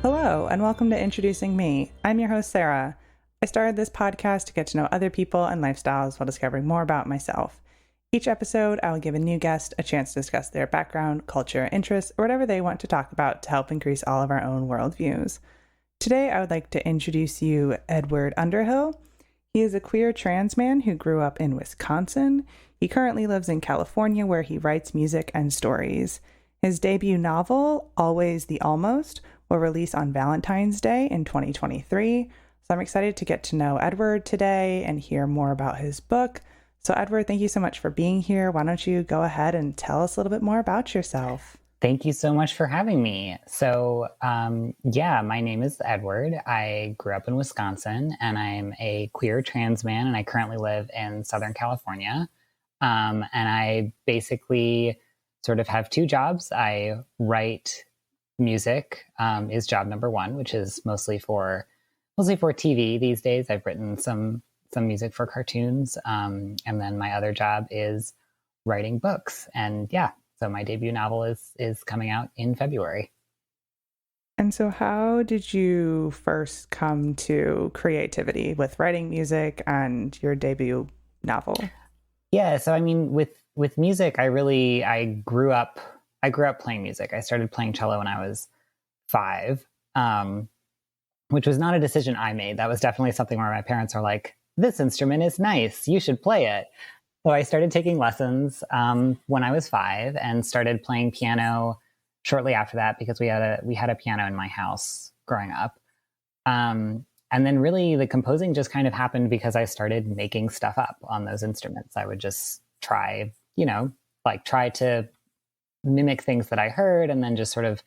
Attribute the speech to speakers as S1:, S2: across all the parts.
S1: Hello, and welcome to Introducing Me. I'm your host, Sarah. I started this podcast to get to know other people and lifestyles while discovering more about myself. Each episode, I will give a new guest a chance to discuss their background, culture, interests, or whatever they want to talk about to help increase all of our own worldviews. Today, I would like to introduce you Edward Underhill. He is a queer trans man who grew up in Wisconsin. He currently lives in California, where he writes music and stories. His debut novel, Always the Almost, will release on Valentine's Day in 2023. So I'm excited to get to know Edward today and hear more about his book. So Edward, thank you so much for being here. Why don't you go ahead and tell us a little bit more about yourself?
S2: Thank you so much for having me. So, my name is Edward. I grew up in Wisconsin, and I'm a queer trans man, and I currently live in Southern California. And I basically sort of have two jobs. I write music, is job number one, which is mostly for TV these days. I've written some music for cartoons, and then my other job is writing books. And so my debut novel is coming out in February.
S1: And so how did you first come to creativity with writing music and your debut novel?
S2: Yeah, so I mean, with music, I grew up playing music. I started playing cello when I was 5, which was not a decision I made. That was definitely something where my parents are like, this instrument is nice, you should play it. So I started taking lessons when I was 5 and started playing piano shortly after that because we had a piano in my house growing up. And then really the composing just kind of happened because I started making stuff up on those instruments. I would just try to mimic things that I heard and then just sort of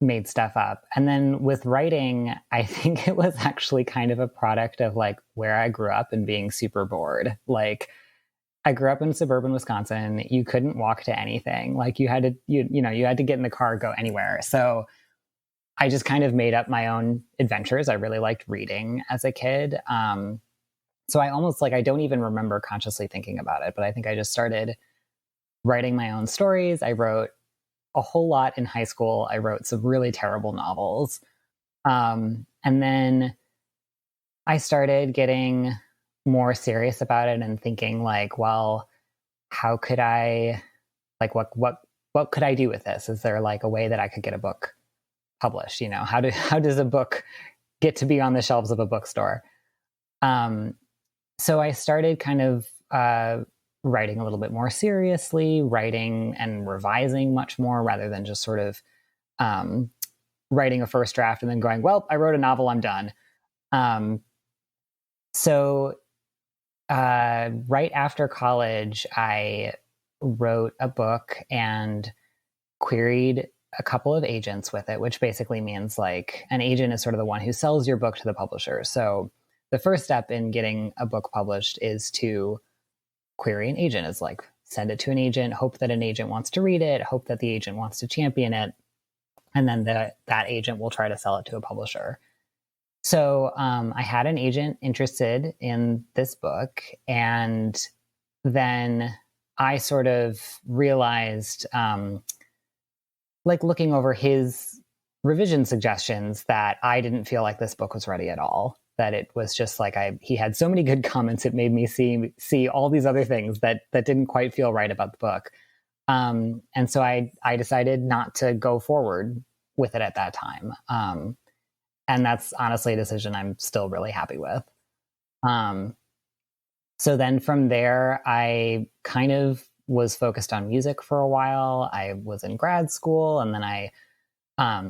S2: made stuff up. And then with writing, I think it was actually kind of a product of like where I grew up and being super bored. Like I grew up in suburban Wisconsin. You couldn't walk to anything. Like you had to get in the car, go anywhere. So I just kind of made up my own adventures. I really liked reading as a kid. So I almost I don't even remember consciously thinking about it, but I think I just started writing my own stories. I wrote a whole lot in high school. I wrote some really terrible novels. And then I started getting more serious about it and thinking like, well, how could I, what could I do with this? Is there like a way that I could get a book published? How does a book get to be on the shelves of a bookstore? So I started kind of writing a little bit more seriously, writing and revising much more rather than just sort of writing a first draft and then going, well, I wrote a novel, I'm done. So right after college, I wrote a book and queried a couple of agents with it, which basically means like an agent is sort of the one who sells your book to the publisher. So the first step in getting a book published is to query an agent. Is like send it to an agent, hope that an agent wants to read it, hope that the agent wants to champion it, and then that agent will try to sell it to a publisher. So I had an agent interested in this book, and then I sort of realized, looking over his revision suggestions, that I didn't feel like this book was ready at all. That it was just like he had so many good comments, it made me see all these other things that didn't quite feel right about the book. And so I decided not to go forward with it at that time. And that's honestly a decision I'm still really happy with. So then from there, I kind of was focused on music for a while. I was in grad school, and then I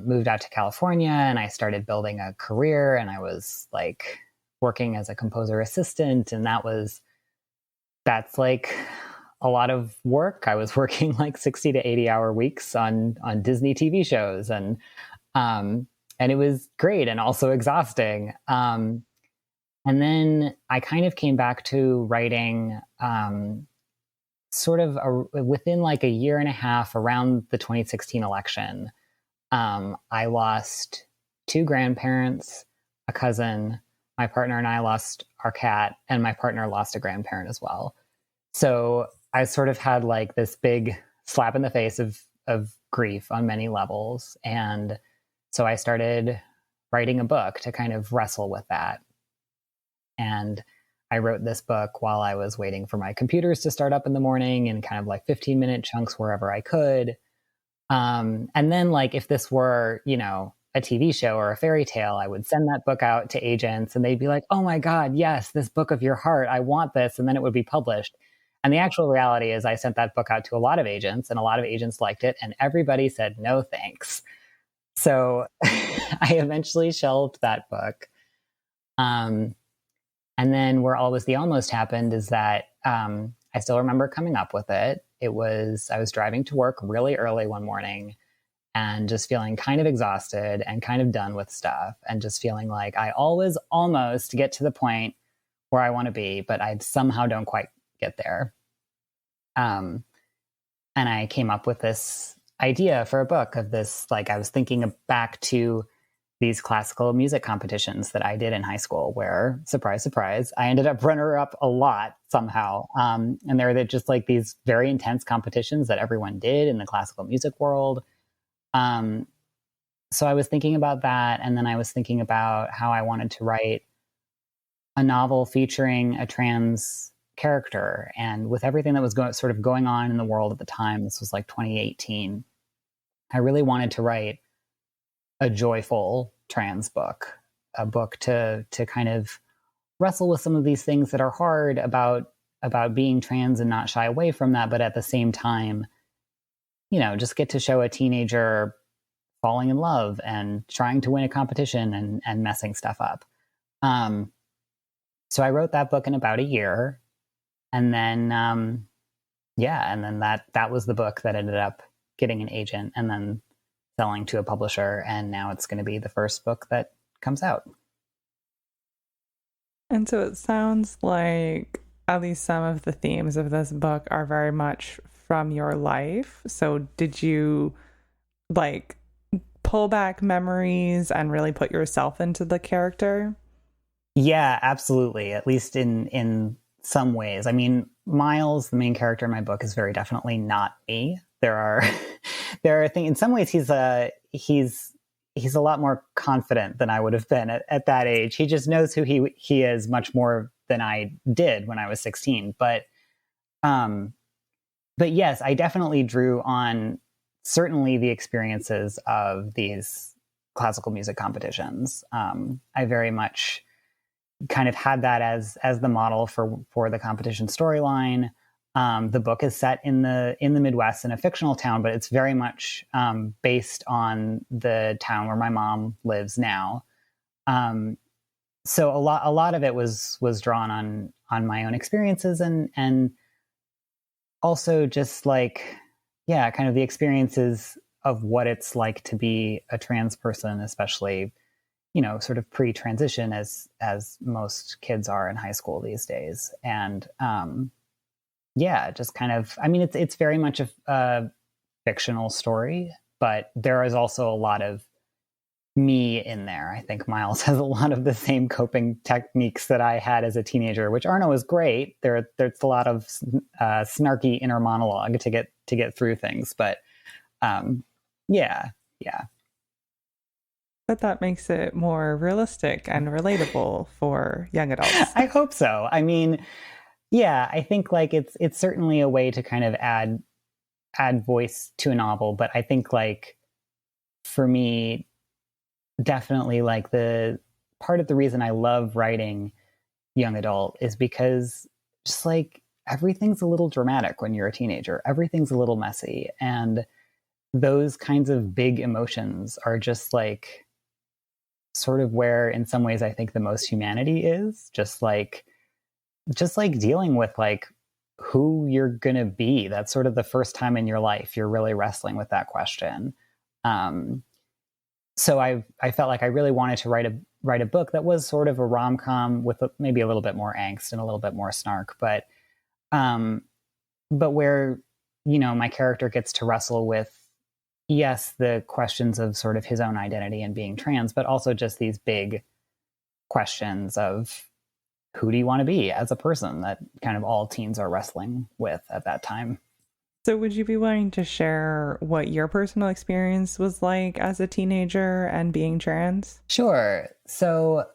S2: moved out to California, and I started building a career, and I was like working as a composer assistant. And that's like a lot of work. I was working like 60 to 80 hour weeks on Disney TV shows. And it was great and also exhausting. And then I kind of came back to writing within like a year and a half around the 2016 election. I lost 2 grandparents, a cousin, my partner and I lost our cat, and my partner lost a grandparent as well. So I sort of had like this big slap in the face of grief on many levels. And So I started writing a book to kind of wrestle with that. And I wrote this book while I was waiting for my computers to start up in the morning in kind of like 15-minute chunks wherever I could. And then like if this were, a TV show or a fairy tale, I would send that book out to agents and they'd be like, oh my God, yes, this book of your heart, I want this. And then it would be published. And the actual reality is I sent that book out to a lot of agents and a lot of agents liked it. And everybody said, no, thanks. So I eventually shelved that book. And then where always the almost happened is that I still remember coming up with it. I was driving to work really early one morning and just feeling kind of exhausted and kind of done with stuff and just feeling like I always almost get to the point where I want to be, but I somehow don't quite get there. And I came up with this idea for a book of this, like I was thinking back to these classical music competitions that I did in high school where, surprise, surprise, I ended up runner-up a lot somehow. And there were just like these very intense competitions that everyone did in the classical music world. So I was thinking about that. And then I was thinking about how I wanted to write a novel featuring a trans character. And with everything that was sort of going on in the world at the time, this was like 2018, I really wanted to write a joyful trans book, a book to kind of wrestle with some of these things that are hard about being trans and not shy away from that. But at the same time, just get to show a teenager falling in love and trying to win a competition and messing stuff up. So I wrote that book in about a year. And then, and then that was the book that ended up getting an agent and then selling to a publisher. And now it's going to be the first book that comes out.
S1: And so it sounds like at least some of the themes of this book are very much from your life. So did you like pull back memories and really put yourself into the character?
S2: Yeah, absolutely. At least in some ways. I mean, Miles, the main character in my book, is very definitely not me. There are things. In some ways, he's a lot more confident than I would have been at that age. He just knows who he is much more than I did when I was 16. But yes, I definitely drew on certainly the experiences of these classical music competitions. I very much kind of had that as the model for the competition storyline. The book is set in the Midwest in a fictional town, but it's very much based on the town where my mom lives now. So a lot of it was drawn on my own experiences and also just like, yeah, kind of the experiences of what it's like to be a trans person, especially, sort of pre-transition as most kids are in high school these days. And just kind of, I mean, it's very much a fictional story, but there is also a lot of me in there. I think Miles has a lot of the same coping techniques that I had as a teenager, which aren't always great. There's a lot of snarky inner monologue to get through things, but yeah.
S1: But that makes it more realistic and relatable for young adults.
S2: I hope so. I mean, yeah, I think like it's certainly a way to kind of add voice to a novel, but I think like for me, definitely like the part of the reason I love writing young adult is because just like everything's a little dramatic when you're a teenager. Everything's a little messy. And those kinds of big emotions are just like sort of where in some ways I think the most humanity is. Just like dealing with like who you're going to be. That's sort of the first time in your life you're really wrestling with that question. So I felt like I really wanted to write a book that was sort of a rom-com with maybe a little bit more angst and a little bit more snark, but where, my character gets to wrestle with, yes, the questions of sort of his own identity and being trans, but also just these big questions of who do you want to be as a person that kind of all teens are wrestling with at that time.
S1: So, would you be willing to share what your personal experience was like as a teenager and being trans?
S2: Sure. So,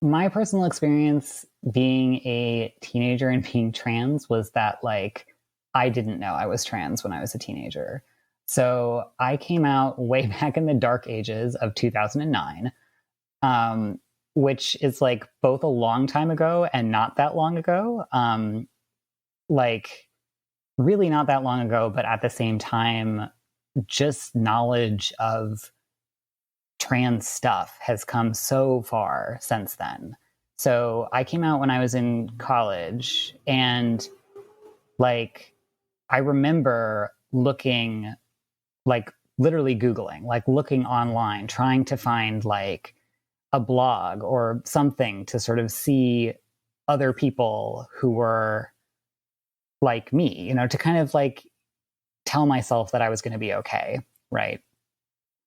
S2: my personal experience being a teenager and being trans was that, like, I didn't know I was trans when I was a teenager. So, I came out way back in the dark ages of 2009, which is like both a long time ago and not that long ago. Like, really not that long ago, but at the same time, just knowledge of trans stuff has come so far since then. So I came out when I was in college, and like I remember looking, like literally Googling, like looking online, trying to find like a blog or something to sort of see other people who were like me, you know, to kind of like tell myself that I was going to be okay, right?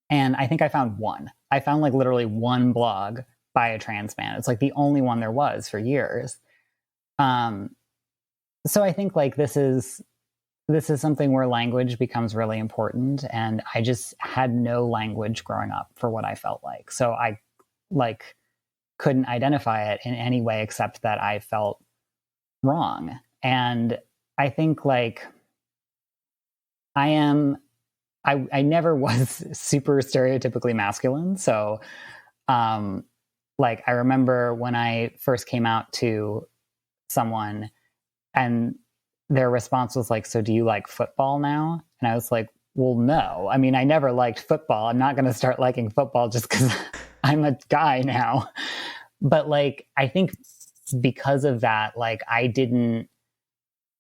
S2: And I think I found one. I found like literally one blog by a trans man. It's like the only one there was for years. So I think like this is something where language becomes really important, and I just had no language growing up for what I felt like. So I like couldn't identify it in any way except that I felt wrong. And I think like I never was super stereotypically masculine. So like I remember when I first came out to someone and their response was like, "So do you like football now?" And I was like, "Well, no. I mean, I never liked football. I'm not going to start liking football just because I'm a guy now." But like, I think because of that, like I didn't,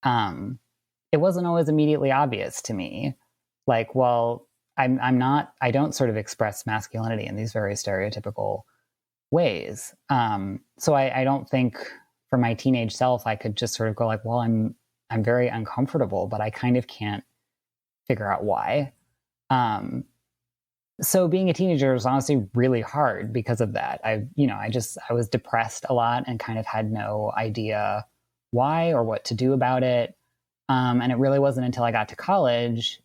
S2: it wasn't always immediately obvious to me. Like, well, I don't sort of express masculinity in these very stereotypical ways. So I don't think for my teenage self, I could just sort of go like, well, I'm very uncomfortable, but I kind of can't figure out why. So being a teenager was honestly really hard because of that. I was depressed a lot and kind of had no idea why or what to do about it. And it really wasn't until I got to college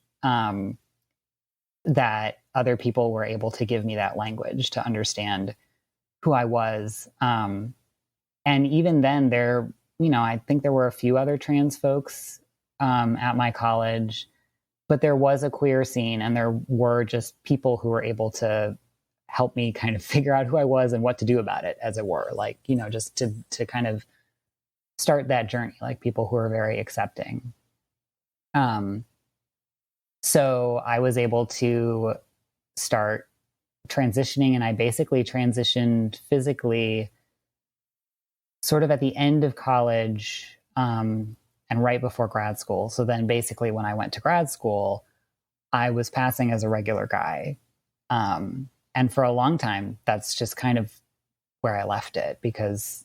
S2: that other people were able to give me that language to understand who I was. And even then I think there were a few other trans folks at my college, but there was a queer scene, and there were just people who were able to help me kind of figure out who I was and what to do about it, as it were, like, you know, just to kind of start that journey, like people who are very accepting. So I was able to start transitioning, and I basically transitioned physically sort of at the end of college, and right before grad school. So then basically when I went to grad school, I was passing as a regular guy. And for a long time, that's just kind of where I left it, because,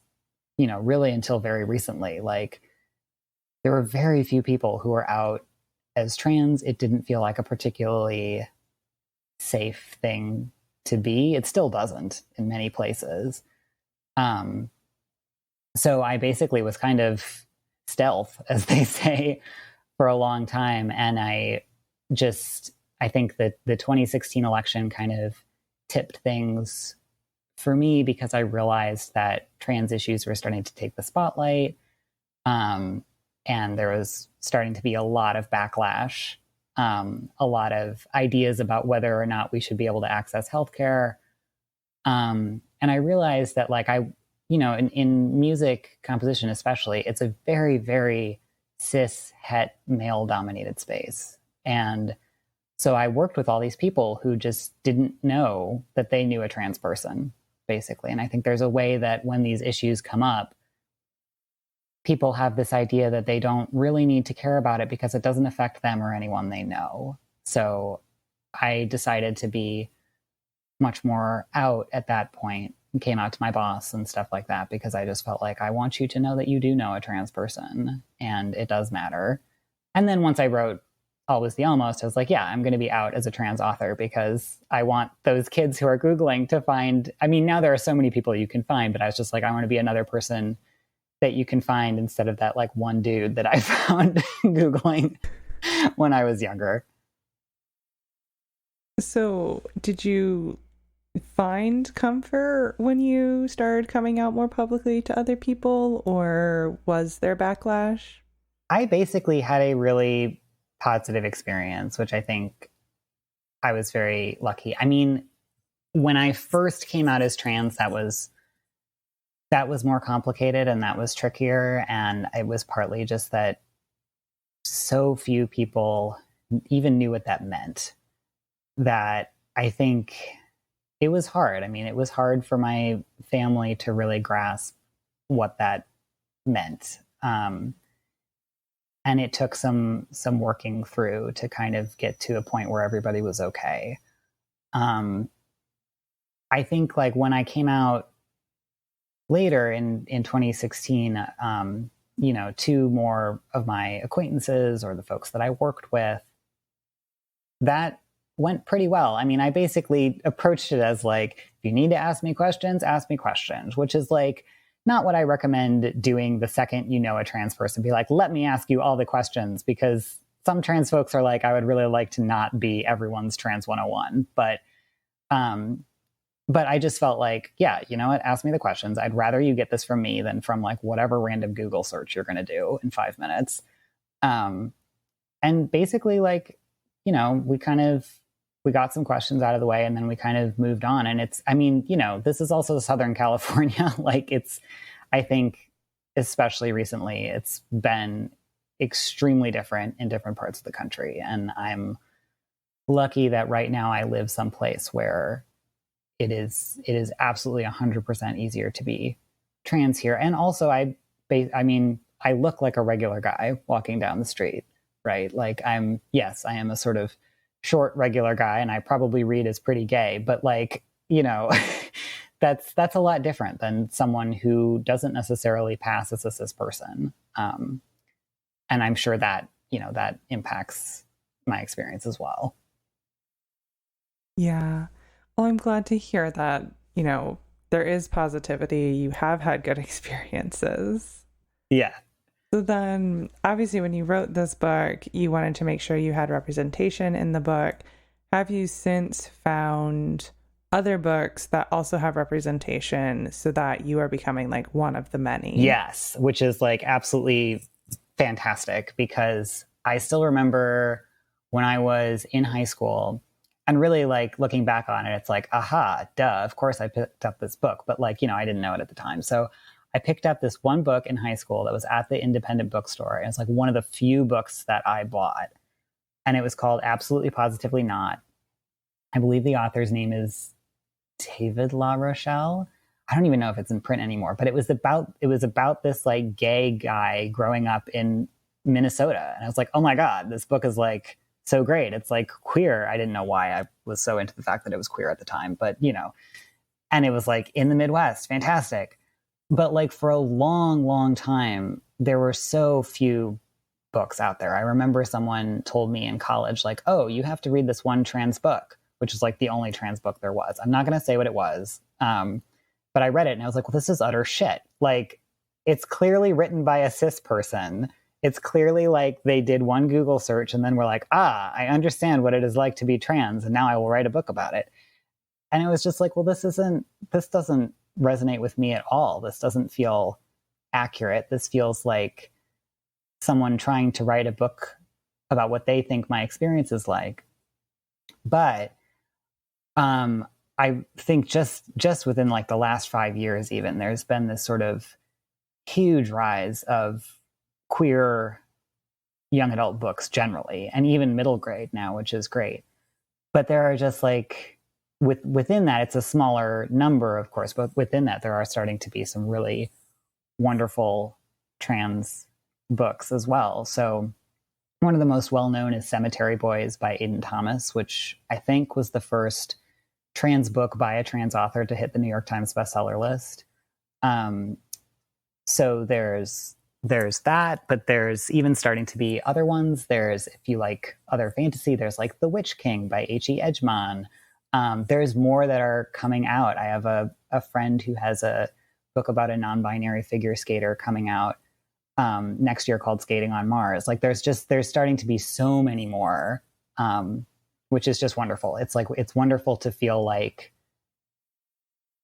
S2: you know, really until very recently, like there were very few people who were out as trans. It didn't feel like a particularly safe thing to be. It still doesn't in many places. So I basically was kind of stealth, as they say, for a long time. And I think that the 2016 election kind of tipped things for me, because I realized that trans issues were starting to take the spotlight. And there was starting to be a lot of backlash, a lot of ideas about whether or not we should be able to access healthcare. And I realized that, like, in music composition especially, it's a very, very cis, het, male-dominated space. And so I worked with all these people who just didn't know that they knew a trans person, basically. And I think there's a way that when these issues come up, people have this idea that they don't really need to care about it because it doesn't affect them or anyone they know. So I decided to be much more out at that point, and came out to my boss and stuff like that, because I just felt like, I want you to know that you do know a trans person and it does matter. And then once I wrote Always the Almost, I was like, yeah, I'm going to be out as a trans author, because I want those kids who are Googling to find, I mean, now there are so many people you can find, but I was just like, I want to be another person that you can find instead of that like one dude that I found Googling. when I was younger.
S1: So, did you find comfort when you started coming out more publicly to other people, or was there backlash?
S2: I basically had a really positive experience, which I think I was very lucky. I mean, when I first came out as trans, that was more complicated and that was trickier. And it was partly just that so few people even knew what that meant, that I think it was hard. I mean, it was hard for my family to really grasp what that meant. And it took some working through to kind of get to a point where everybody was okay. I think like when I came out later in 2016, two more of my acquaintances or the folks that I worked with, that went pretty well. I mean, I basically approached it as like, if you need to ask me questions, which is like not what I recommend doing the second you know a trans person. Be like, let me ask you all the questions, because some trans folks are like, I would really like to not be everyone's trans 101. But I just felt like, yeah, you know what? Ask me the questions. I'd rather you get this from me than from like whatever random Google search you're going to do in 5 minutes. And basically, like, we got some questions out of the way and then we kind of moved on. And this is also Southern California. Like I think, especially recently, it's been extremely different in different parts of the country. And I'm lucky that right now I live someplace where it is absolutely 100% easier to be trans here. And also I look like a regular guy walking down the street, right? Like I am a sort of short regular guy and I probably read as pretty gay, but like, that's a lot different than someone who doesn't necessarily pass as a cis person. And I'm sure that, that impacts my experience as well.
S1: Yeah. Well, I'm glad to hear that, there is positivity. You have had good experiences.
S2: Yeah.
S1: So then, obviously, when you wrote this book, you wanted to make sure you had representation in the book. Have you since found other books that also have representation so that you are becoming like one of the many?
S2: Yes, which is like absolutely fantastic, because I still remember when I was in high school, and really like looking back on it, it's like, aha, duh, of course I picked up this book, but like, I didn't know it at the time. So I picked up this one book in high school that was at the independent bookstore. And it's like one of the few books that I bought. And it was called Absolutely Positively Not. I believe the author's name is David LaRochelle. I don't even know if it's in print anymore, but it was about this like gay guy growing up in Minnesota. And I was like, oh my God, this book is like so great. It's like queer. I didn't know why I was so into the fact that it was queer at the time, but and it was like in the Midwest, fantastic. But like for a long, long time, there were so few books out there. I remember someone told me in college, like, oh, you have to read this one trans book, which is like the only trans book there was. I'm not going to say what it was. But I read it and I was like, well, this is utter shit. Like, it's clearly written by a cis person. It's clearly like they did one Google search and then were like, I understand what it is like to be trans, and now I will write a book about it. And it was just like, well, this doesn't resonate with me at all. This doesn't feel accurate. This feels like someone trying to write a book about what they think my experience is like. But I think just within like the last 5 years, even, there's been this sort of huge rise of queer young adult books generally, and even middle grade now, which is great. But there are just like, within that, it's a smaller number, of course, but within that, there are starting to be some really wonderful trans books as well. So one of the most well-known is Cemetery Boys by Aiden Thomas, which I think was the first trans book by a trans author to hit the New York Times bestseller list. So there's that, but there's even starting to be other ones. There's, if you like other fantasy, there's like The Witch King by H.E. Edgmon. There's more that are coming out. I have a friend who has a book about a non-binary figure skater coming out next year called Skating on Mars. Like there's starting to be so many more, which is just wonderful. It's like, it's wonderful to feel like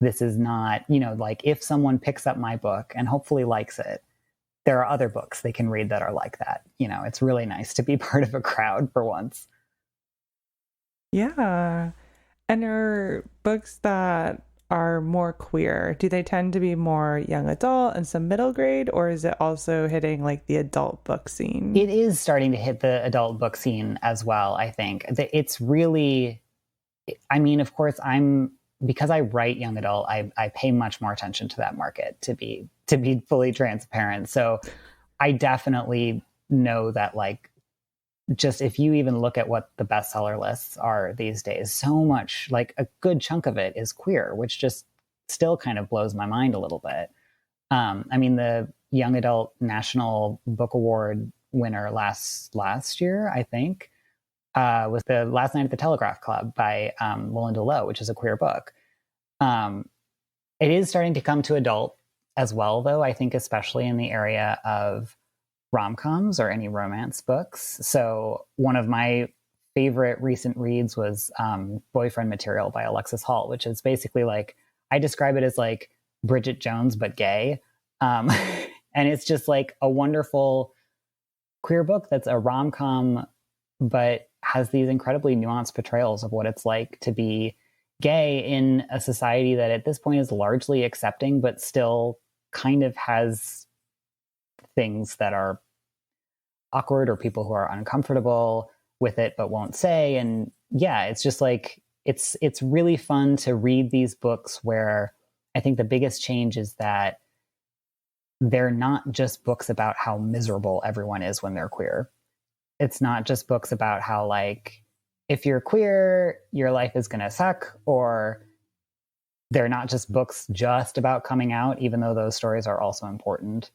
S2: this is not, like if someone picks up my book and hopefully likes it, there are other books they can read that are like that. It's really nice to be part of a crowd for once.
S1: Yeah. And are books that are more queer, do they tend to be more young adult and some middle grade, or is it also hitting like the adult book scene?
S2: It is starting to hit the adult book scene as well, I think. It's really, of course, because I write young adult, I pay much more attention to that market, to be fully transparent. So I definitely know that, like, just if you even look at what the bestseller lists are these days, so much, like a good chunk of it is queer, which just still kind of blows my mind a little bit. The Young Adult National Book Award winner last year, I think, was The Last Night at the Telegraph Club by Malinda Lo, which is a queer book. It is starting to come to adult as well, though, I think, especially in the area of rom-coms or any romance books. So one of my favorite recent reads was Boyfriend Material by Alexis Hall, which is basically like, I describe it as like Bridget Jones, but gay. And it's just like a wonderful queer book that's a rom-com, but has these incredibly nuanced portrayals of what it's like to be gay in a society that at this point is largely accepting, but still kind of has things that are awkward or people who are uncomfortable with it but won't say. And yeah, it's just like, it's really fun to read these books where I think the biggest change is that they're not just books about how miserable everyone is when they're queer. It's not just books about how, like, if you're queer, your life is going to suck, or they're not just books just about coming out, even though those stories are also important.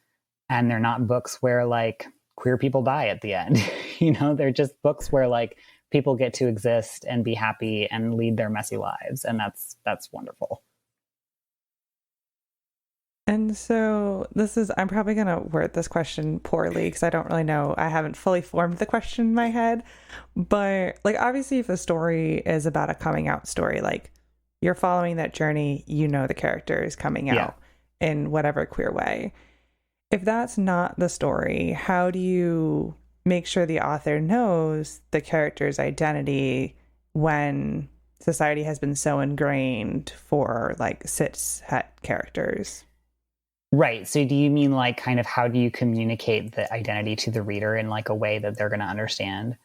S2: And they're not books where, like, queer people die at the end. They're just books where, like, people get to exist and be happy and lead their messy lives. And that's wonderful.
S1: And so I'm probably going to word this question poorly because I don't really know. I haven't fully formed the question in my head. But, like, obviously, if a story is about a coming out story, like, you're following that journey, the character is coming out in whatever queer way. If that's not the story, how do you make sure the author knows the character's identity when society has been so ingrained for, like, cis-het characters?
S2: Right. So do you mean, like, kind of how do you communicate the identity to the reader in, like, a way that they're going to understand?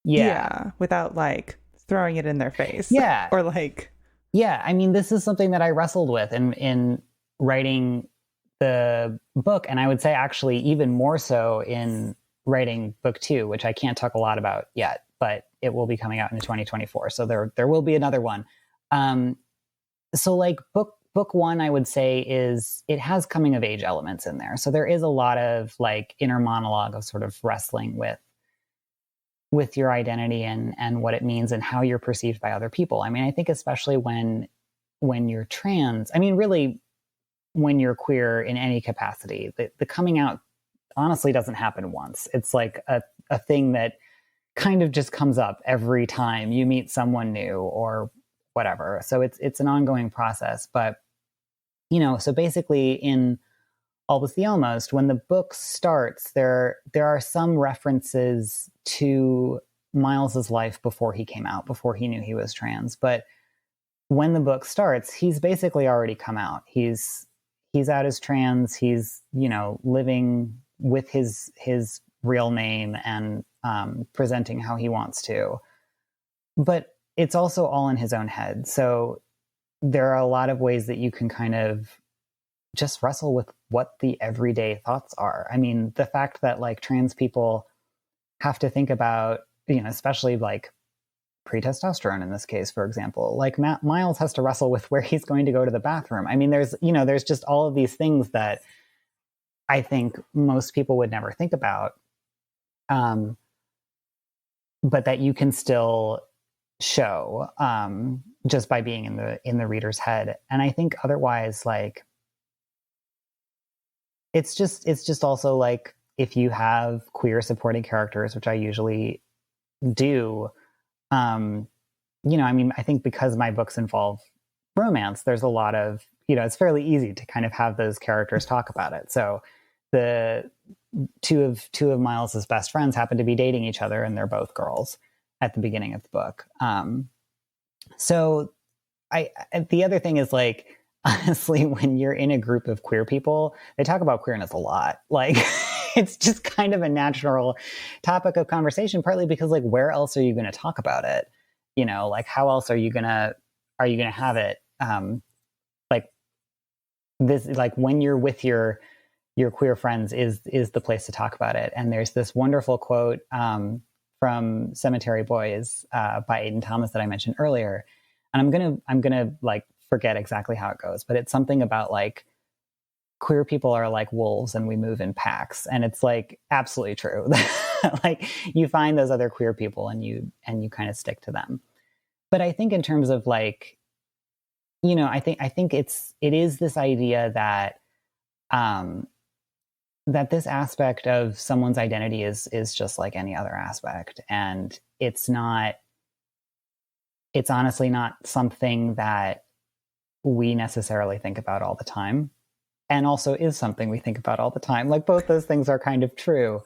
S1: Yeah. Without, like, throwing it in their face.
S2: Yeah.
S1: Or, like...
S2: Yeah. This is something that I wrestled with in writing the book. And I would say actually even more so in writing book 2, which I can't talk a lot about yet, but it will be coming out in 2024. So there will be another one. So, like, book 1, I would say it has coming of age elements in there. So there is a lot of, like, inner monologue of sort of wrestling with your identity and what it means and how you're perceived by other people. I think especially when you're trans, really when you're queer in any capacity, the coming out honestly doesn't happen once. It's like a thing that kind of just comes up every time you meet someone new or whatever. So it's an ongoing process. But, so basically in Almost the Almost, when the book starts, there are some references to Miles's life before he came out, before he knew he was trans. But when the book starts, he's basically already come out. He's out as trans. He's, living with his real name and presenting how he wants to. But it's also all in his own head. So there are a lot of ways that you can kind of just wrestle with what the everyday thoughts are. The fact that, like, trans people have to think about, especially, like, pre-testosterone in this case, for example, like Miles has to wrestle with where he's going to go to the bathroom. There's just all of these things that I think most people would never think about. But that you can still show just by being in the reader's head. And I think otherwise, like, it's just also like, if you have queer supporting characters, which I usually do, I think because my books involve romance, there's a lot of, it's fairly easy to kind of have those characters talk about it. So the two of Miles's best friends happen to be dating each other, and they're both girls at the beginning of the book. So the other thing is, like, honestly, when you're in a group of queer people, they talk about queerness a lot. Like, it's just kind of a natural topic of conversation, partly because, like, where else are you going to talk about it? Like, how else are you going to have it? Like this, like, when you're with your queer friends is the place to talk about it. And there's this wonderful quote from Cemetery Boys by Aiden Thomas that I mentioned earlier. And I'm gonna like forget exactly how it goes, but it's something about, like, queer people are like wolves and we move in packs. And it's, like, absolutely true. Like, you find those other queer people and you kind of stick to them. But I think in terms of, like, I think it is this idea that that this aspect of someone's identity is just like any other aspect. And it's honestly not something that we necessarily think about all the time, and also is something we think about all the time. Like, both those things are kind of true.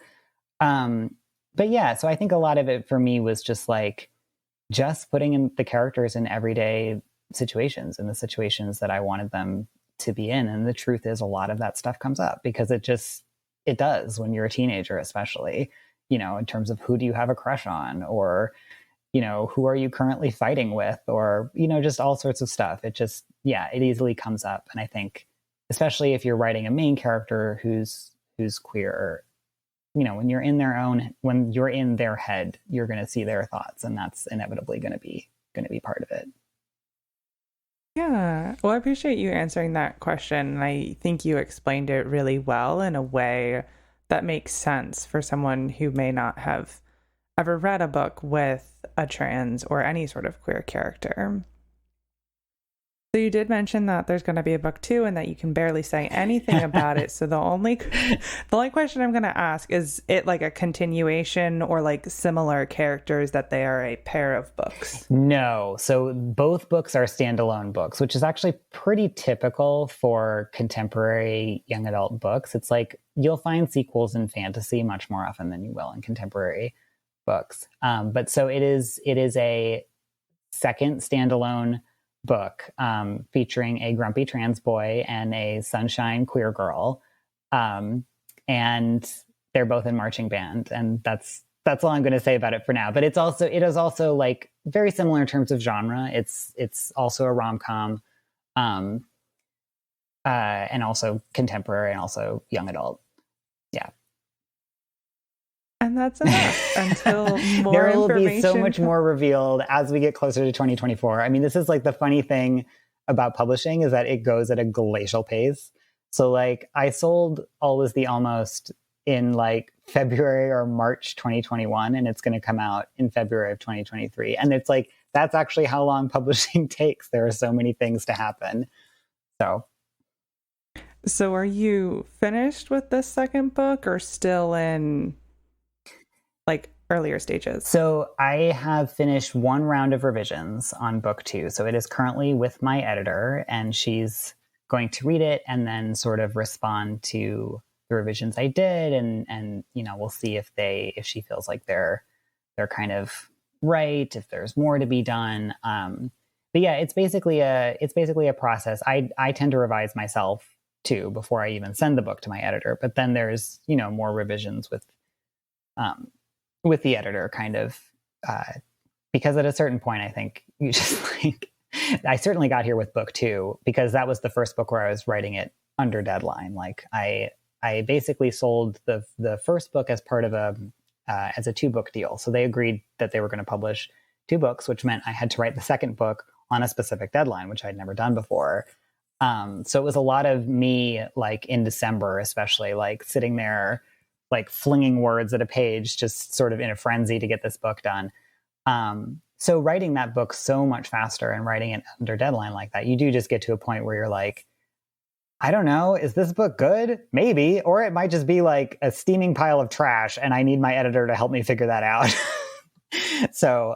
S2: But yeah, so I think a lot of it for me was just, like, just putting in the characters in everyday situations, in the situations that I wanted them to be in. And the truth is, a lot of that stuff comes up because it does when you're a teenager, especially, in terms of who do you have a crush on, or, who are you currently fighting with, or, just all sorts of stuff. It easily comes up. And I think, especially if you're writing a main character who's queer, when you're in their head, you're going to see their thoughts, and that's inevitably going to be part of it.
S1: Yeah. Well, I appreciate you answering that question. And I think you explained it really well in a way that makes sense for someone who may not have ever read a book with a trans or any sort of queer character. So you did mention that there's going to be a book 2 and that you can barely say anything about it. So the only question I'm going to ask, is it like a continuation or like similar characters, that they are a pair of books?
S2: No. So both books are standalone books, which is actually pretty typical for contemporary young adult books. It's like, you'll find sequels in fantasy much more often than you will in contemporary books. But so it is a second standalone book featuring a grumpy trans boy and a sunshine queer girl, and they're both in marching band, and that's all I'm going to say about it for now. But it is also like very similar in terms of genre. It's also a rom-com, and also contemporary, and also young adult. Yeah.
S1: And that's enough until more
S2: there will
S1: information.
S2: Be so much more revealed as we get closer to 2024. I mean, this is like the funny thing about publishing, is that it goes at a glacial pace. So, like, I sold Always the Almost in like February or March 2021, and it's going to come out in February of 2023. And it's like, that's actually how long publishing takes. There are so many things to happen.
S1: So are you finished with this second book, or still in like earlier stages?
S2: So I have finished one round of revisions on book 2. So it is currently with my editor, and she's going to read it and then sort of respond to the revisions I did. And we'll see if she feels like they're kind of right, if there's more to be done. But yeah, it's basically a process. I tend to revise myself too before I even send the book to my editor. But then there's, more revisions with the editor, kind of, because at a certain point, I think you just like, I certainly got here with book 2 because that was the first book where I was writing it under deadline. Like, I basically sold the first book as part of as a 2-book deal. So they agreed that they were going to publish 2 books, which meant I had to write the second book on a specific deadline, which I'd never done before. So it was a lot of me, like in December, especially, like sitting there, like flinging words at a page, just sort of in a frenzy to get this book done. So writing that book so much faster and writing it under deadline like that, you do just get to a point where you're like, I don't know, is this book good? Maybe. Or it might just be like a steaming pile of trash and I need my editor to help me figure that out. So,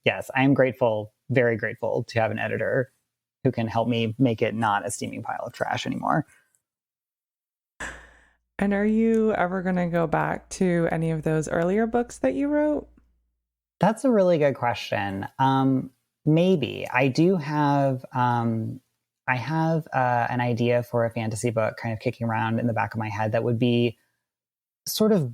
S2: yes, I am grateful, very grateful to have an editor who can help me make it not a steaming pile of trash anymore.
S1: And are you ever going to go back to any of those earlier books that you wrote?
S2: That's a really good question. Maybe. I do have, I have an idea for a fantasy book kind of kicking around in the back of my head that would be sort of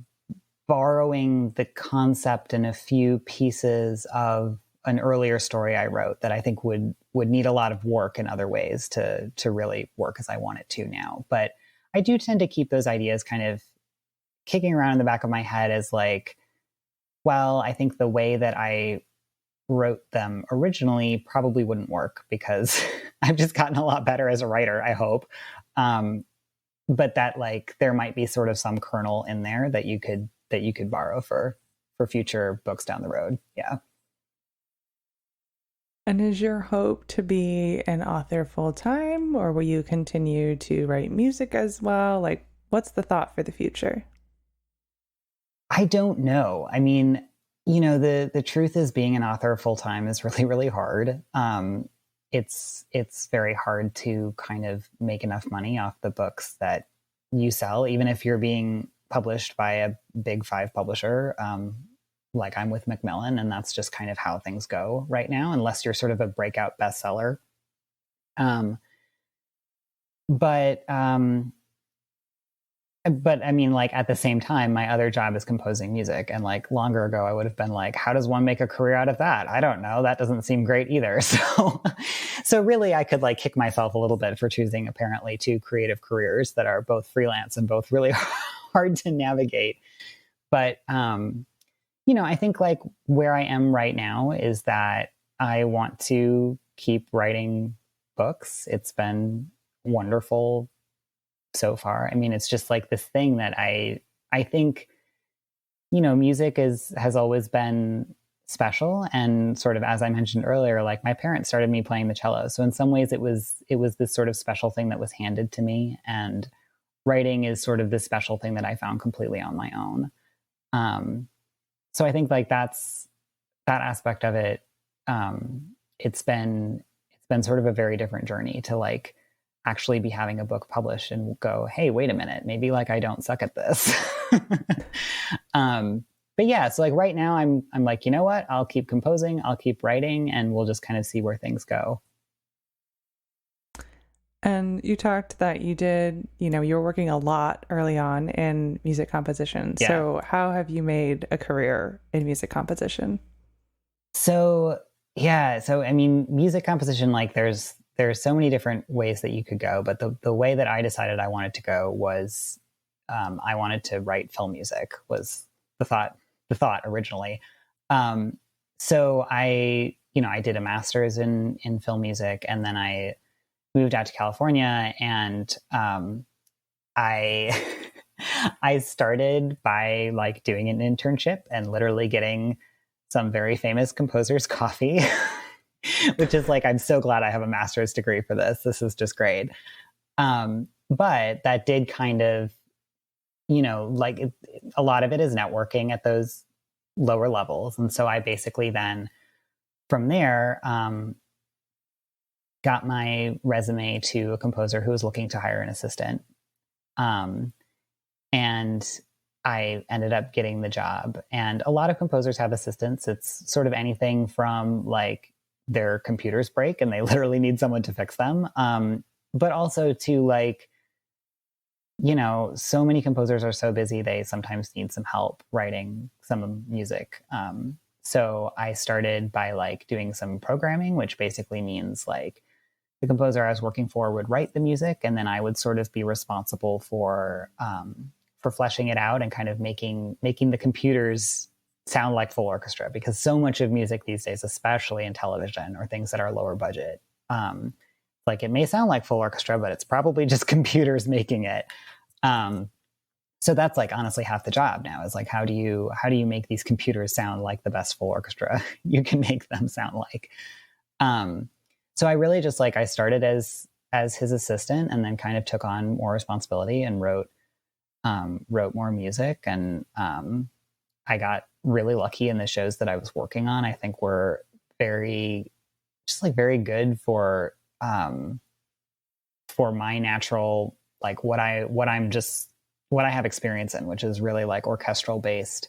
S2: borrowing the concept and a few pieces of an earlier story I wrote that I think would need a lot of work in other ways to really work as I want it to now. But I do tend to keep those ideas kind of kicking around in the back of my head as like, well, I think the way that I wrote them originally probably wouldn't work because I've just gotten a lot better as a writer, I hope. But that like there might be sort of some kernel in there that you could borrow for future books down the road. Yeah.
S1: And is your hope to be an author full time, or will you continue to write music as well? Like, what's the thought for the future?
S2: I don't know. I mean, you know, the truth is being an author full time is really, really hard. It's very hard to kind of make enough money off the books that you sell, even if you're being published by a big 5 publisher. Like I'm with Macmillan, and that's just kind of how things go right now, unless you're sort of a breakout bestseller. But I mean, like at the same time, my other job is composing music. And like longer ago, I would have been like, how does one make a career out of that? I don't know. That doesn't seem great either. So really I could like kick myself a little bit for choosing apparently 2 creative careers that are both freelance and both really hard to navigate. But, you know, I think like where I am right now is that I want to keep writing books. It's been wonderful so far. I mean, it's just like this thing that I think, you know, music has always been special. And sort of, as I mentioned earlier, like my parents started me playing the cello. So in some ways it was this sort of special thing that was handed to me. And writing is sort of this special thing that I found completely on my own. So I think like that aspect of it, it's been sort of a very different journey to like actually be having a book published and go, hey, wait a minute, maybe like I don't suck at this. But yeah, so like right now I'm like, you know what, I'll keep composing, I'll keep writing, and we'll just kind of see where things go.
S1: And you talked that you did, you know, you were working a lot early on in music composition.
S2: Yeah.
S1: So how have you made a career in music composition?
S2: So, yeah. So, I mean, music composition, like there's so many different ways that you could go. But the way that I decided I wanted to go was I wanted to write film music was the thought originally. So I did a master's in film music, and then I moved out to California, and I I started by like doing an internship and literally getting some very famous composer's coffee, which is like, I'm so glad I have a master's degree for this. This is just great. But that did kind of, you know, like a lot of it is networking at those lower levels. And so I basically then from there, got my resume to a composer who was looking to hire an assistant. And I ended up getting the job. And a lot of composers have assistants. It's sort of anything from like their computers break and they literally need someone to fix them. But also to like, you know, so many composers are so busy, they sometimes need some help writing some music. So I started by like doing some programming, which basically means like the composer I was working for would write the music, and then I would sort of be responsible for fleshing it out and kind of making the computers sound like full orchestra, because so much of music these days, especially in television or things that are lower budget, like it may sound like full orchestra, but it's probably just computers making it. So that's like honestly half the job now, is like, how do you make these computers sound like the best full orchestra you can make them sound like? So I really just like, I started as as his assistant, and then kind of took on more responsibility and wrote more music. And I got really lucky in the shows that I was working on. I think were very good for my natural, like what I have experience in, which is really like orchestral based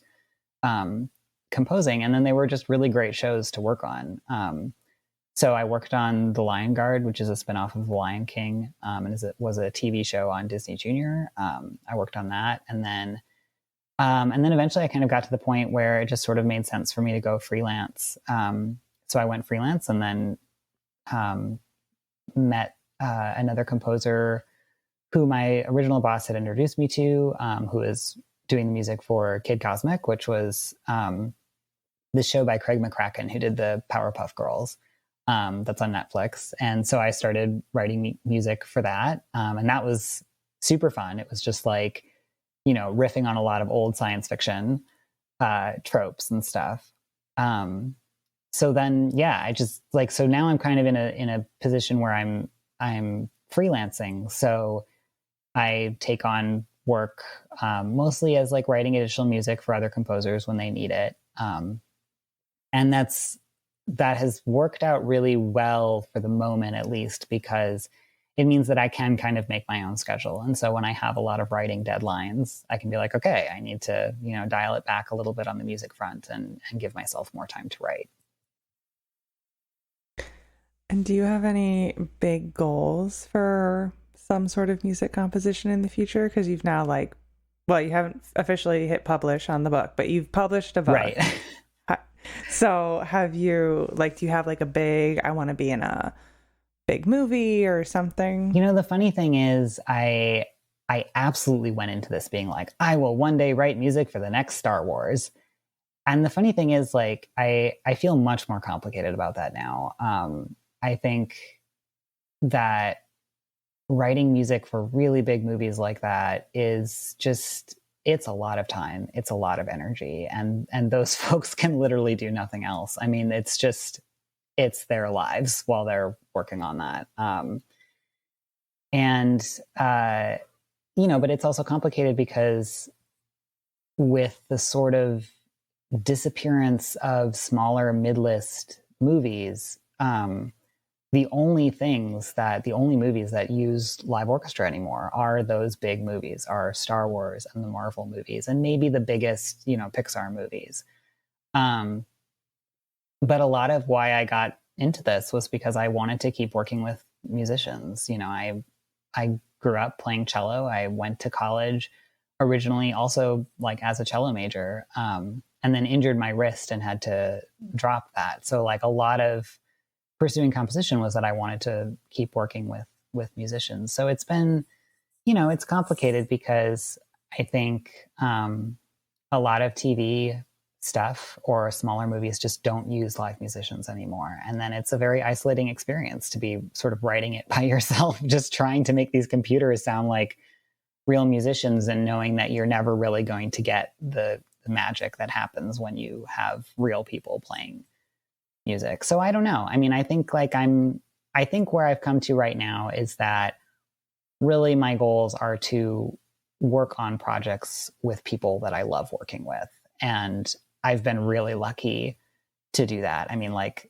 S2: composing. And then they were just really great shows to work on. So I worked on The Lion Guard, which is a spinoff of The Lion King, and it was a TV show on Disney Junior. I worked on that, and then eventually I kind of got to the point where it just sort of made sense for me to go freelance. So I went freelance, and then met another composer who my original boss had introduced me to, who is doing the music for Kid Cosmic, which was this show by Craig McCracken, who did the Powerpuff Girls. That's on Netflix. And so I started writing music for that. And that was super fun. It was just like, riffing on a lot of old science fiction tropes and stuff. So then, I just like, so now I'm kind of in a position where I'm freelancing. So I take on work mostly as like writing additional music for other composers when they need it. And that has worked out really well for the moment, at least, because it means that I can kind of make my own schedule. And so when I have a lot of writing deadlines, I can be like, okay, I need to, dial it back a little bit on the music front and give myself more time to write.
S1: And do you have any big goals for some sort of music composition in the future? Because you've now you haven't officially hit publish on the book, but you've published a book.
S2: Right.
S1: So have you, do you have like a big, I want to be in a big movie or something?
S2: The funny thing is I absolutely went into this being like, I will one day write music for the next Star Wars. And the funny thing is I feel much more complicated about that now. I think that writing music for really big movies like that is just, it's a lot of time. It's a lot of energy. And those folks can literally do nothing else. I mean, it's their lives while they're working on that. But it's also complicated because with the sort of disappearance of smaller mid-list movies, the only movies that use live orchestra anymore are those big movies, are Star Wars and the Marvel movies, and maybe the biggest, Pixar movies. But a lot of why I got into this was because I wanted to keep working with musicians. I grew up playing cello. I went to college originally also like as a cello major, and then injured my wrist and had to drop that. So like a lot of pursuing composition was that I wanted to keep working with musicians. So it's been, it's complicated because I think a lot of TV stuff or smaller movies just don't use live musicians anymore. And then it's a very isolating experience to be sort of writing it by yourself, just trying to make these computers sound like real musicians and knowing that you're never really going to get the magic that happens when you have real people playing music. So I don't know. I mean, I think where I've come to right now is that really my goals are to work on projects with people that I love working with. And I've been really lucky to do that. I mean, like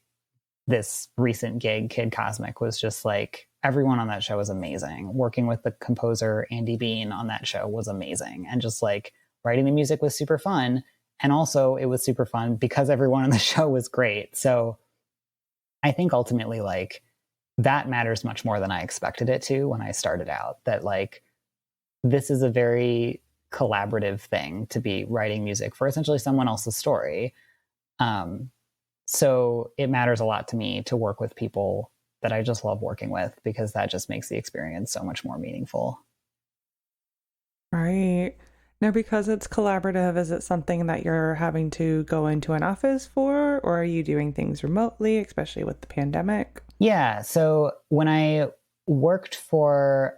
S2: this recent gig, Kid Cosmic, was just like, everyone on that show was amazing. Working with the composer, Andy Bean, on that show was amazing. And just like writing the music was super fun. And also it was super fun because everyone on the show was great. So I think ultimately like that matters much more than I expected it to when I started out, that like, this is a very collaborative thing to be writing music for essentially someone else's story. So it matters a lot to me to work with people that I just love working with, because that just makes the experience so much more meaningful.
S1: Right. Now, because it's collaborative, is it something that you're having to go into an office for, or are you doing things remotely, especially with the pandemic?
S2: Yeah. So when I worked for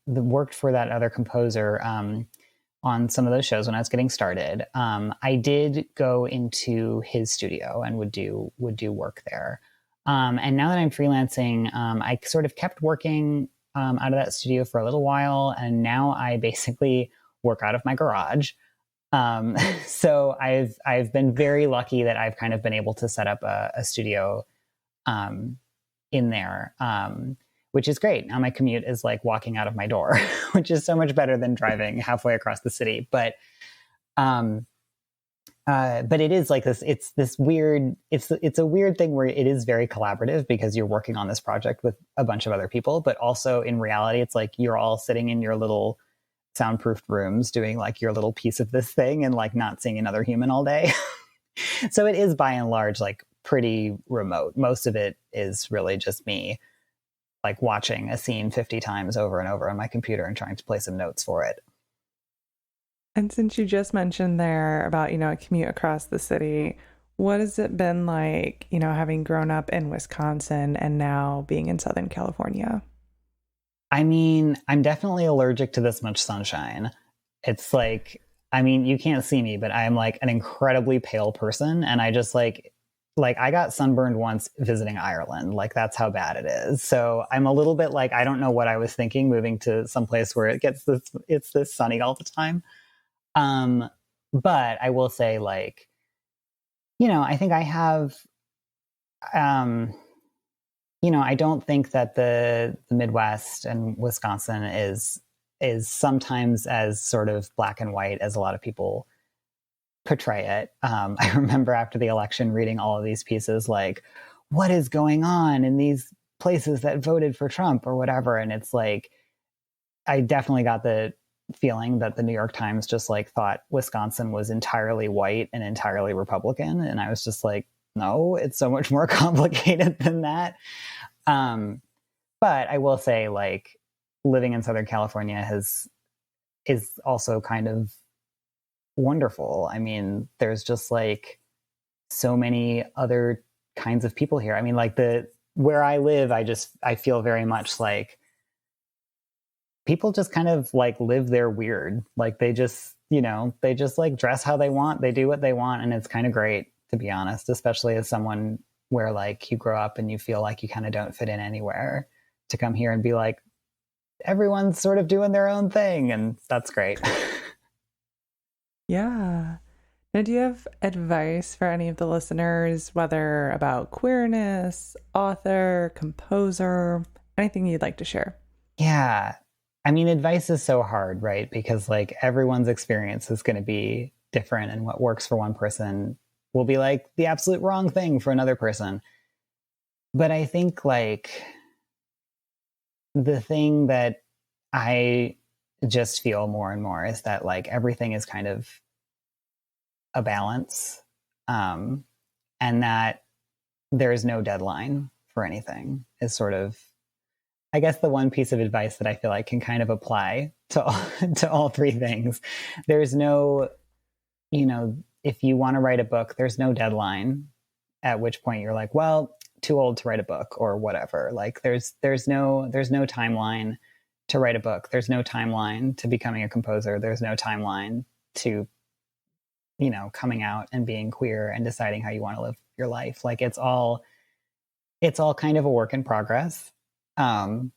S2: worked for that other composer on some of those shows when I was getting started, I did go into his studio and would do work there. And now that I'm freelancing, I sort of kept working out of that studio for a little while, and now I basically work out of my garage. So I've been very lucky that I've kind of been able to set up a studio in there, which is great. Now my commute is like walking out of my door, which is so much better than driving halfway across the city. But it is like this. It's this weird. It's a weird thing where it is very collaborative because you're working on this project with a bunch of other people, but also in reality, it's like you're all sitting in your little soundproofed rooms doing like your little piece of this thing and like not seeing another human all day. So it is by and large like pretty remote. Most of it is really just me like watching a scene 50 times over and over on my computer and trying to play some notes for it.
S1: And since you just mentioned there about, a commute across the city, what has it been like, having grown up in Wisconsin and now being in Southern California?
S2: I mean, I'm definitely allergic to this much sunshine. It's like, I mean, you can't see me, but I'm like an incredibly pale person. And I just like I got sunburned once visiting Ireland. Like that's how bad it is. So I'm a little bit like, I don't know what I was thinking moving to someplace where it's this sunny all the time. But I will say like, I think I have, I don't think that the Midwest and Wisconsin is sometimes as sort of black and white as a lot of people portray it. I remember after the election reading all of these pieces like, what is going on in these places that voted for Trump or whatever? And it's like, I definitely got the feeling that the New York Times just like thought Wisconsin was entirely white and entirely Republican. And I was just like, no, it's so much more complicated than that. But I will say like living in Southern California is also kind of wonderful. I mean, there's just like so many other kinds of people here. I mean, like where I live, I feel very much like people just kind of like live their weird. Like they just like dress how they want. They do what they want. And it's kind of great, to be honest, especially as someone where like you grow up and you feel like you kind of don't fit in anywhere, to come here and be like, everyone's sort of doing their own thing. And that's great.
S1: Yeah. Now, do you have advice for any of the listeners, whether about queerness, author, composer, anything you'd like to share?
S2: Yeah. I mean, advice is so hard, right? Because like everyone's experience is going to be different, and what works for one person will be like the absolute wrong thing for another person. But I think like the thing that I just feel more and more is that like everything is kind of a balance, and that there is no deadline for anything is sort of, I guess, the one piece of advice that I feel like can kind of apply to all three things. There's no, if you want to write a book, there's no deadline at which point you're like, well, too old to write a book or whatever. Like there's no timeline to write a book. There's no timeline to becoming a composer. There's no timeline to, coming out and being queer and deciding how you want to live your life. Like it's all kind of a work in progress. And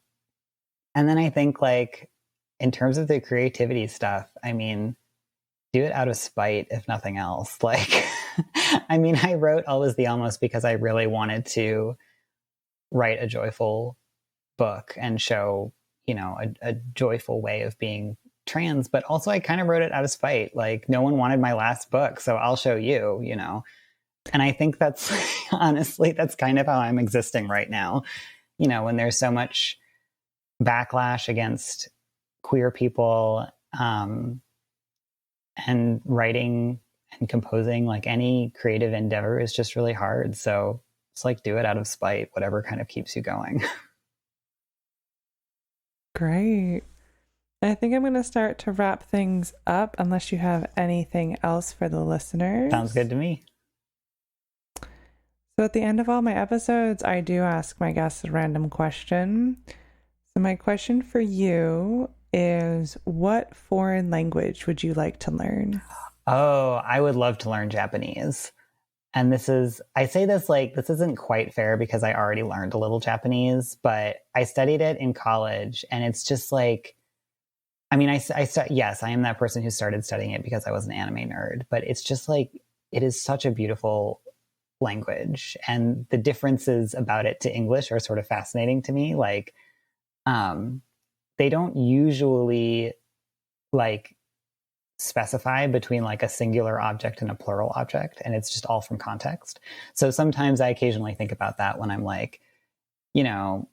S2: then I think like in terms of the creativity stuff, I mean, do it out of spite, if nothing else. Like, I mean, I wrote Always the Almost because I really wanted to write a joyful book and show, a joyful way of being trans, but also I kind of wrote it out of spite. Like no one wanted my last book, so I'll show you, And I think that's honestly, that's kind of how I'm existing right now. When there's so much backlash against queer people, and writing and composing, like any creative endeavor is just really hard. So it's like, do it out of spite, whatever kind of keeps you going.
S1: Great. I think I'm going to start to wrap things up unless you have anything else for the listeners.
S2: Sounds good to me.
S1: So at the end of all my episodes, I do ask my guests a random question. So my question for you is, what foreign language would you like to learn?
S2: Oh, I would love to learn Japanese. And I say this like, this isn't quite fair because I already learned a little Japanese, but I studied it in college, and it's just like, I mean, yes, I am that person who started studying it because I was an anime nerd, but it's just like, it is such a beautiful language, and the differences about it to English are sort of fascinating to me. Like, they don't usually like specify between like a singular object and a plural object, and it's just all from context. So sometimes I occasionally think about that when I'm like, you know,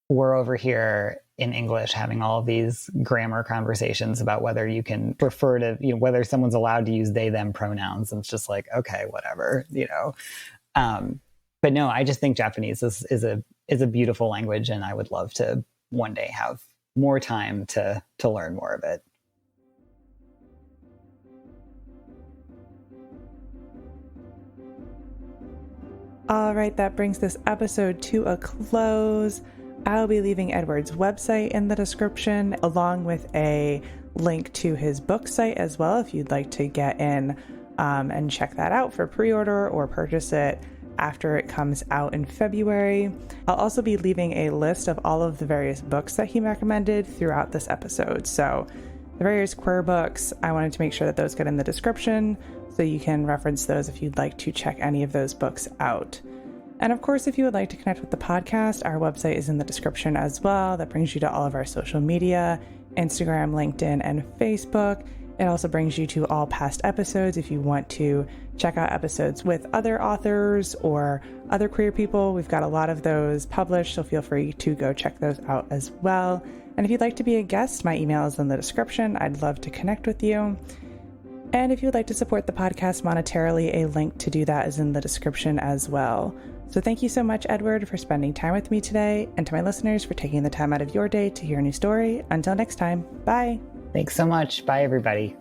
S2: we're over here in English having all of these grammar conversations about whether you can refer to, you know, whether someone's allowed to use they, them pronouns. And it's just like, okay, whatever, you know. But no, I just think Japanese is a beautiful language, and I would love to one day have more time to learn more of it.
S1: All right, that brings this episode to a close. I'll be leaving Edward's website in the description, along with a link to his book site as well, if you'd like to get in and check that out for pre-order or purchase it after it comes out in February. I'll also be leaving a list of all of the various books that he recommended throughout this episode. So the various queer books, I wanted to make sure that those get in the description so you can reference those if you'd like to check any of those books out. And of course, if you would like to connect with the podcast, our website is in the description as well. That brings you to all of our social media, Instagram, LinkedIn, and Facebook. It also brings you to all past episodes if you want to check out episodes with other authors or other queer people. We've got a lot of those published, so feel free to go check those out as well. And if you'd like to be a guest, my email is in the description. I'd love to connect with you. And if you'd like to support the podcast monetarily, a link to do that is in the description as well. So thank you so much, Edward, for spending time with me today, and to my listeners for taking the time out of your day to hear a new story. Until next time, bye.
S2: Thanks so much. Bye, everybody.